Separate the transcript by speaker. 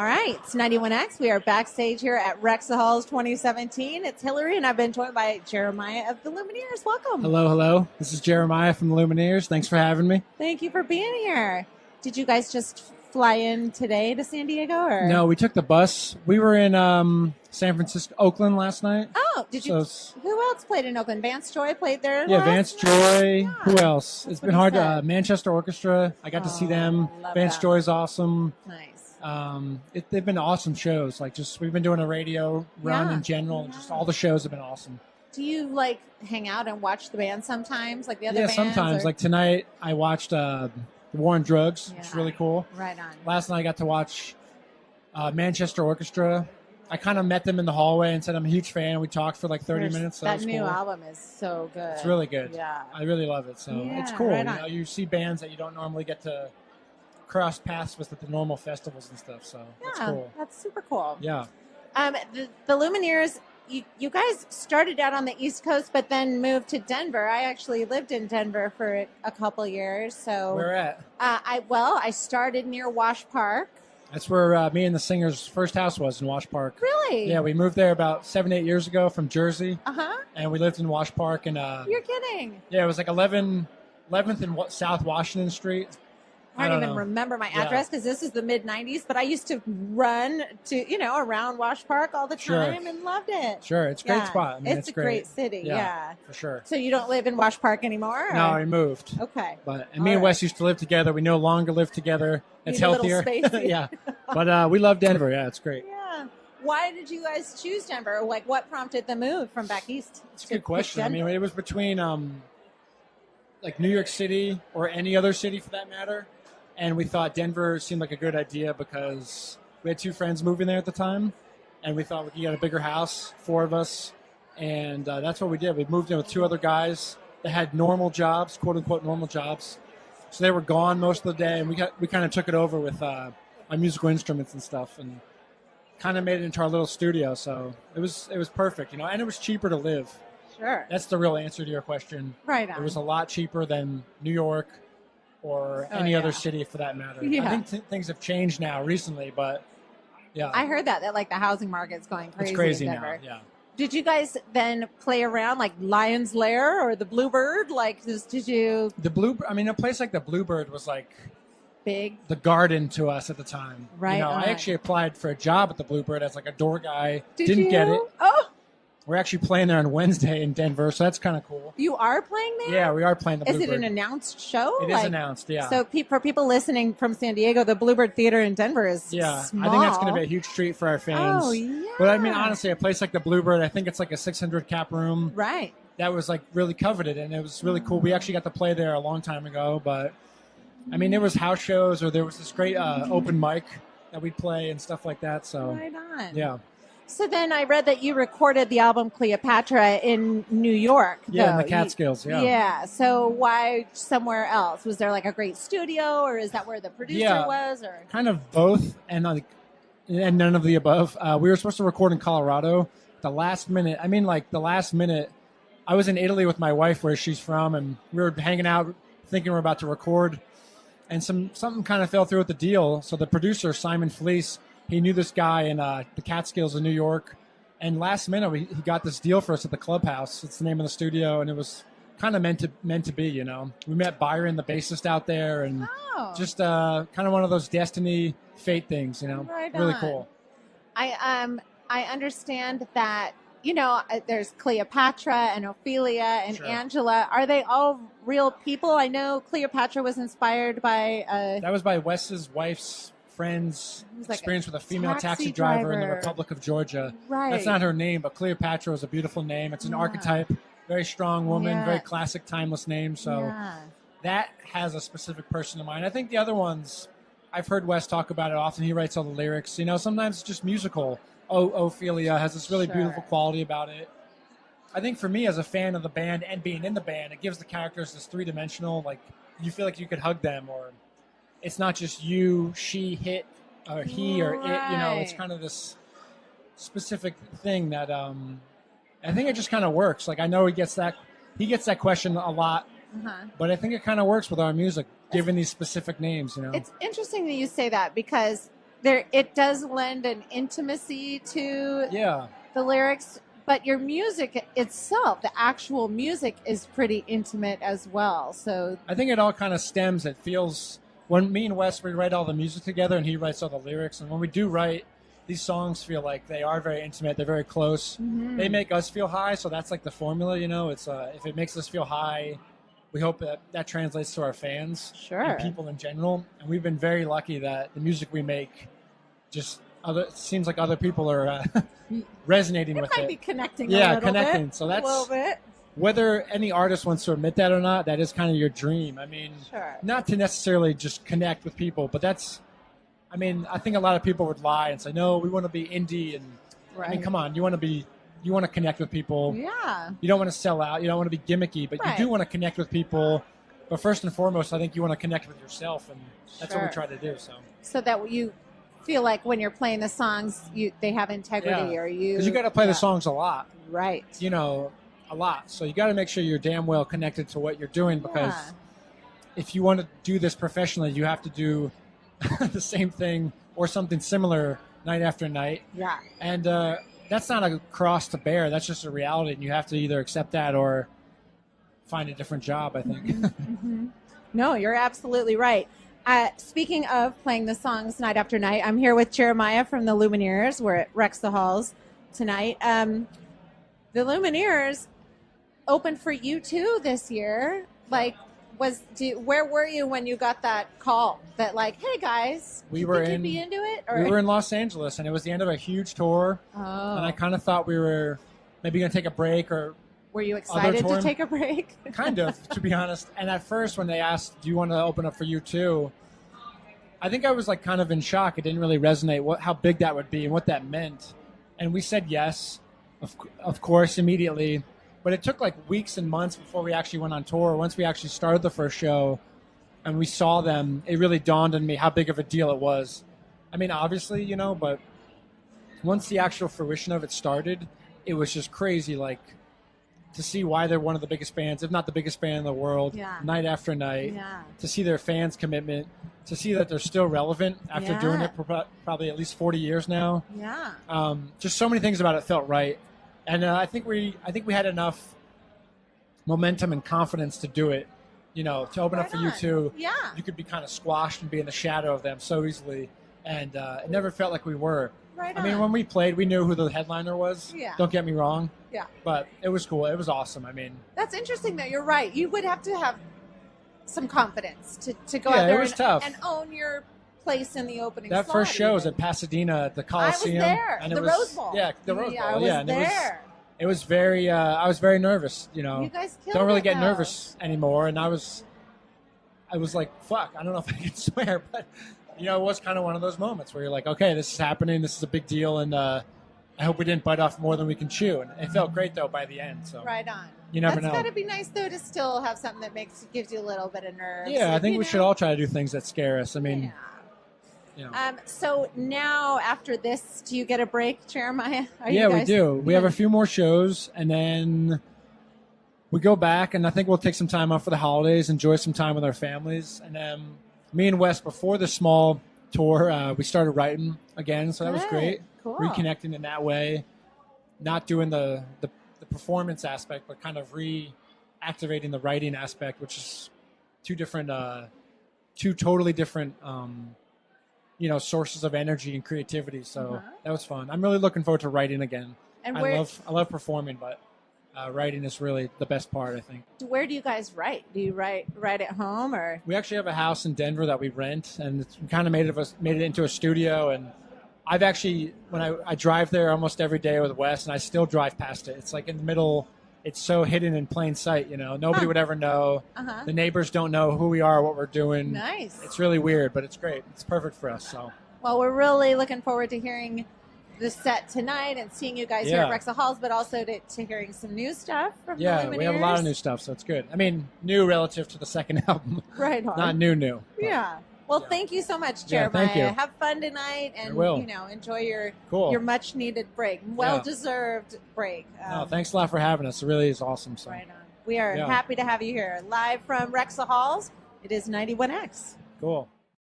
Speaker 1: All right, it's 91X. We are backstage here at Wrex the Halls 2017. It's Hilary, and I've been joined by Jeremiah of the Lumineers. Welcome.
Speaker 2: Hello, hello. This is Jeremiah from the Lumineers. Thanks for having me.
Speaker 1: Thank you for being here. Did you guys just fly in today to San Diego? Or?
Speaker 2: No, we took the bus. We were in San Francisco, Oakland last night.
Speaker 1: Oh, did you? Who else played in Oakland? Vance Joy played there.
Speaker 2: Yeah, Vance Joy. Yeah. Who else?
Speaker 1: That's
Speaker 2: it's been hard. Manchester Orchestra. I got to see them. Vance Joy's awesome.
Speaker 1: Nice.
Speaker 2: They've been awesome shows. We've been doing a radio run in general. Yeah. Just all the shows have been awesome.
Speaker 1: Do you hang out and watch the band sometimes, like the other bands?
Speaker 2: Yeah, sometimes. Or? Like tonight, I watched The War on Drugs, which is really cool.
Speaker 1: Right on.
Speaker 2: Last night, I got to watch Manchester Orchestra. I kind of met them in the hallway and said I'm a huge fan. We talked for like 30 minutes. So
Speaker 1: that new album is so good.
Speaker 2: It's really good.
Speaker 1: Yeah.
Speaker 2: I really love it. So it's cool. Right you see bands that you don't normally get to cross paths with at the normal festivals and stuff. So that's cool.
Speaker 1: That's super cool.
Speaker 2: Yeah.
Speaker 1: The Lumineers, you guys started out on the East Coast, but then moved to Denver. I actually lived in Denver for a couple years. So
Speaker 2: where at?
Speaker 1: I started near Wash Park.
Speaker 2: That's where me and the singer's first house was, in Wash Park.
Speaker 1: Really?
Speaker 2: Yeah, we moved there about 7-8 years ago from Jersey.
Speaker 1: Uh-huh.
Speaker 2: And we lived in Wash Park. And
Speaker 1: you're kidding.
Speaker 2: Yeah, it was like 11th and South Washington Street.
Speaker 1: I don't even remember my address because this is the mid-'90s, but I used to run to, around Wash Park all the time and loved it.
Speaker 2: Sure, it's a great spot. I mean,
Speaker 1: it's a great city, yeah.
Speaker 2: For sure.
Speaker 1: So you don't live in Wash Park anymore? Or?
Speaker 2: No, we moved.
Speaker 1: Okay.
Speaker 2: Me and Wes used to live together. We no longer live together. It's healthier. Yeah. But we love Denver. Yeah, it's great.
Speaker 1: Yeah. Why did you guys choose Denver? What prompted the move from back east?
Speaker 2: It's a good question. I mean, it was between New York City or any other city for that matter. And we thought Denver seemed like a good idea because we had 2 friends moving there at the time. And we thought we could get a bigger house, 4 of us. And that's what we did. We moved in with 2 other guys that had normal jobs, quote unquote normal jobs. So they were gone most of the day. And we kind of took it over with our musical instruments and stuff and kind of made it into our little studio. So it was perfect, and it was cheaper to live.
Speaker 1: Sure.
Speaker 2: That's the real answer to your question.
Speaker 1: Right on.
Speaker 2: It was a lot cheaper than New York or any other city for that matter. Yeah. I think things have changed now recently, but yeah.
Speaker 1: I heard that the housing market's going crazy.
Speaker 2: It's crazy
Speaker 1: in Denver.
Speaker 2: now, yeah.
Speaker 1: Did you guys then play around like Lion's Lair or the Bluebird? Did you?
Speaker 2: The Bluebird, a place like the Bluebird was like
Speaker 1: big.
Speaker 2: The Garden to us at the time.
Speaker 1: Right.
Speaker 2: I actually applied for a job at the Bluebird as like a door guy.
Speaker 1: Didn't
Speaker 2: get it.
Speaker 1: Oh.
Speaker 2: We're actually playing there on Wednesday in Denver, so that's kind of cool.
Speaker 1: You are playing there?
Speaker 2: Yeah, we are playing the Bluebird.
Speaker 1: Is it an announced show?
Speaker 2: It is announced, yeah.
Speaker 1: So for people listening from San Diego, the Bluebird Theatre in Denver is small.
Speaker 2: I think that's going to be a huge treat for our fans.
Speaker 1: Oh, yeah.
Speaker 2: But honestly, a place like the Bluebird, I think it's like a 600 cap room.
Speaker 1: Right.
Speaker 2: That was like really coveted, and it was really cool. We actually got to play there a long time ago, but there was house shows or there was this great open mic that we'd play and stuff like that. So
Speaker 1: right on.
Speaker 2: Yeah.
Speaker 1: So then I read that you recorded the album Cleopatra in New York.
Speaker 2: Yeah, in the Catskills, yeah.
Speaker 1: Yeah, so why somewhere else? Was there like a great studio, or is that where the producer was? Or
Speaker 2: kind of both, and none of the above. We were supposed to record in Colorado. The last minute, I was in Italy with my wife where she's from, and we were hanging out thinking we're about to record, and something kind of fell through with the deal. So the producer, Simon Fleece, he knew this guy in the Catskills in New York, and last minute he got this deal for us at the Clubhouse. It's the name of the studio, and it was kind of meant to be. We met Byron, the bassist, out there, and just kind of one of those destiny, fate things.
Speaker 1: Right
Speaker 2: really
Speaker 1: on.
Speaker 2: Cool.
Speaker 1: I understand that there's Cleopatra and Ophelia and Angela. Are they all real people? I know Cleopatra was inspired by
Speaker 2: that was by Wes's wife's friend's experience with a female taxi driver in the Republic of Georgia.
Speaker 1: Right.
Speaker 2: That's not her name, but Cleopatra is a beautiful name. It's an archetype, very strong woman, very classic, timeless name. So that has a specific person in mind. I think the other ones, I've heard Wes talk about it often. He writes all the lyrics. Sometimes it's just musical. Ophelia has this really beautiful quality about it. I think for me, as a fan of the band and being in the band, it gives the characters this 3-dimensional, you feel like you could hug them, or it's not just you, she, hit, or he, or it. It's kind of this specific thing that I think it just kind of works. I know he gets that question a lot, but I think it kind of works with our music, given these specific names.
Speaker 1: It's interesting that you say that because it does lend an intimacy to the lyrics, but your music itself, the actual music, is pretty intimate as well. So
Speaker 2: I think it all kind of stems. It feels when me and Wes, we write all the music together, and he writes all the lyrics. And when we do write, these songs feel like they are very intimate. They're very close. Mm-hmm. They make us feel high, so that's like the formula. You know, it's if it makes us feel high, we hope that translates to our fans and people in general. And we've been very lucky that the music we make just it seems like other people are resonating with it.
Speaker 1: It might be connecting a little
Speaker 2: connecting.
Speaker 1: Bit.
Speaker 2: So that's
Speaker 1: a little bit.
Speaker 2: Whether any artist wants to admit that or not, that is kind of your dream. I mean, not to necessarily just connect with people, but that's, I mean, I think a lot of people would lie and say, no, we want to be indie. And I mean, come on, you want to connect with people.
Speaker 1: Yeah.
Speaker 2: You don't want to sell out. You don't want to be gimmicky, but you do want to connect with people. But first and foremost, I think you want to connect with yourself, and that's what we try to do.
Speaker 1: So that you feel like when you're playing the songs, they have integrity, or
Speaker 2: because you got to play the songs a lot,
Speaker 1: right?
Speaker 2: You know, a lot. So you got to make sure you're damn well connected to what you're doing, because if you want to do this professionally, you have to do the same thing or something similar night after night.
Speaker 1: Yeah.
Speaker 2: And that's not a cross to bear. That's just a reality, and you have to either accept that or find a different job, I think.
Speaker 1: Mm-hmm. No, you're absolutely right. Speaking of playing the songs night after night, I'm here with Jeremiah from the Lumineers. We're at Wrex the Halls tonight. The Lumineers opened for you too this year. Like, where were you when you got that call that, like, hey guys, you'd be into it? Or?
Speaker 2: We were in Los Angeles, and it was the end of a huge tour. And I kind of thought we were maybe going to take a break. Or
Speaker 1: were you excited to take a break?
Speaker 2: Kind of, to be honest. And at first, when they asked, do you want to open up for U2? I think I was like kind of in shock. It didn't really resonate how big that would be and what that meant. And we said yes, of course, immediately. But it took like weeks and months before we actually went on tour. Once we actually started the first show and we saw them, it really dawned on me how big of a deal it was. I mean, obviously, you know, but once the actual fruition of it started, it was just crazy. Like, to see why they're one of the biggest bands, if not the biggest band in the world, night after night, to see their fans' commitment, to see that they're still relevant after doing it for probably at least 40 years now.
Speaker 1: Yeah.
Speaker 2: Just so many things about it felt right. And I think we had enough momentum and confidence to do it, you know, to open up for U2.
Speaker 1: Yeah.
Speaker 2: You could be kind of squashed and be in the shadow of them so easily. And it never felt like we were. I mean, when we played, we knew who the headliner was.
Speaker 1: Yeah.
Speaker 2: Don't get me wrong.
Speaker 1: Yeah.
Speaker 2: But it was cool. It was awesome. I mean,
Speaker 1: that's interesting, though. You're right. You would have to have some confidence to go out there and own your place in the opening slot.
Speaker 2: That first show was at Pasadena at the Coliseum.
Speaker 1: I was there.
Speaker 2: And
Speaker 1: the Rose Bowl.
Speaker 2: Yeah, the Rose Bowl.
Speaker 1: I was there.
Speaker 2: It was very. I was very nervous. You know,
Speaker 1: you guys
Speaker 2: don't really get nervous anymore, and I was like, fuck. I don't know if I can swear, but. You know, it was kind of one of those moments where you're like, okay, this is happening. This is a big deal. And I hope we didn't bite off more than we can chew. And it felt great, though, by the end. So
Speaker 1: right on.
Speaker 2: You never know.
Speaker 1: That's got to be nice, though, to still have something that gives you a little bit of nerves.
Speaker 2: Yeah, I think we should all try to do things that scare us. I mean, you know.
Speaker 1: So now, after this, do you get a break, Jeremiah?
Speaker 2: We do. We have a few more shows, and then we go back. And I think we'll take some time off for the holidays, enjoy some time with our families. And then me and Wes, before the small tour, we started writing again, so that was great.
Speaker 1: Cool.
Speaker 2: Reconnecting in that way, not doing the performance aspect, but kind of reactivating the writing aspect, which is two totally different, sources of energy and creativity. So that was fun. I'm really looking forward to writing again. And I love performing, but writing is really the best part, I think.
Speaker 1: Where do you guys write? Do you write at home, or?
Speaker 2: We actually have a house in Denver that we rent, and it's kind of made it into a studio. And I've actually, when I drive there almost every day with Wes, and I still drive past it. It's like in the middle. It's so hidden in plain sight, you know. Nobody would ever know. The neighbors don't know who we are, what we're doing.
Speaker 1: Nice.
Speaker 2: It's really weird, but it's great. It's perfect for us. So.
Speaker 1: Well, we're really looking forward to hearing the set tonight and seeing you guys here at Wrex the Halls, but also to hearing some new stuff from the Lumineers.
Speaker 2: We have a lot of new stuff, so it's good. I mean, new relative to the second album.
Speaker 1: Right on.
Speaker 2: Not new.
Speaker 1: Yeah. Well, thank you so much, Jeremiah.
Speaker 2: Thank you.
Speaker 1: Have fun tonight, and enjoy your much needed break. Well deserved break.
Speaker 2: Thanks a lot for having us. It really is awesome. So.
Speaker 1: Right on. We are happy to have you here. Live from Wrex the Halls, it is 91X.
Speaker 2: Cool.